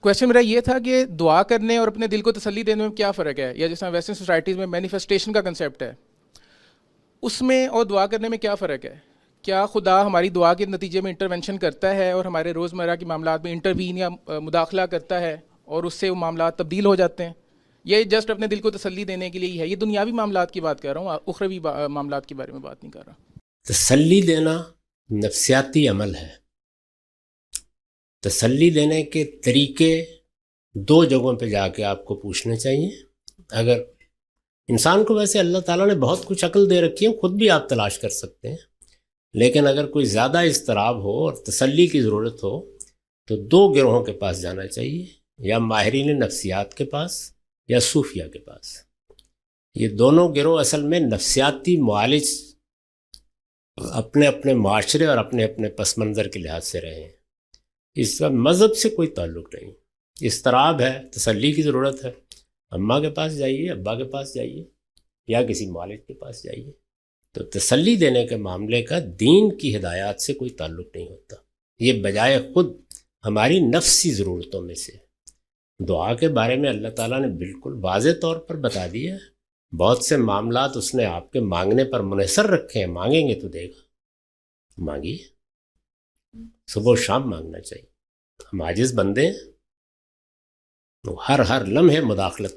Question میرا یہ تھا کہ دعا کرنے اور اپنے دل کو تسلی دینے میں کیا فرق ہے، یا جس طرح ویسٹرن سوسائٹیز میں مینیفیسٹیشن کا کنسیپٹ ہے، اس میں اور دعا کرنے میں کیا فرق ہے؟ کیا خدا ہماری دعا کے نتیجے میں انٹرونشن کرتا ہے اور ہمارے روزمرہ کے معاملات میں انٹروین یا مداخلہ کرتا ہے اور اس سے وہ معاملات تبدیل ہو جاتے ہیں؟ یہ جسٹ اپنے دل کو تسلی دینے کے لیے ہی ہے؟ یہ دنیاوی معاملات کی بات کر رہا ہوں، اخروی معاملات کے بارے میں بات نہیں کر رہا۔ تسلی دینا نفسیاتی عمل ہے۔ تسلی دینے کے طریقے دو جگہوں پہ جا کے آپ کو پوچھنے چاہیے۔ اگر انسان کو ویسے اللہ تعالیٰ نے بہت کچھ عقل دے رکھی ہے، خود بھی آپ تلاش کر سکتے ہیں، لیکن اگر کوئی زیادہ اضطراب ہو اور تسلی کی ضرورت ہو تو دو گروہوں کے پاس جانا چاہیے، یا ماہرین نفسیات کے پاس یا صوفیہ کے پاس۔ یہ دونوں گروہ اصل میں نفسیاتی معالج اپنے اپنے معاشرے اور اپنے اپنے پس منظر کے لحاظ سے رہے ہیں۔ اس کا مذہب سے کوئی تعلق نہیں۔ اضطراب ہے، تسلی کی ضرورت ہے، اماں کے پاس جائیے، ابا کے پاس جائیے، یا کسی معالج کے پاس جائیے۔ تو تسلی دینے کے معاملے کا دین کی ہدایات سے کوئی تعلق نہیں ہوتا، یہ بجائے خود ہماری نفسی ضرورتوں میں سے۔ دعا کے بارے میں اللہ تعالیٰ نے بالکل واضح طور پر بتا دیا ہے، بہت سے معاملات اس نے آپ کے مانگنے پر منحصر رکھے ہیں۔ مانگیں گے تو دے گا، مانگیے، صبح و شام مانگنا چاہیے۔ ہم عاجز بندے ہیں، ہر لمحے مداخلت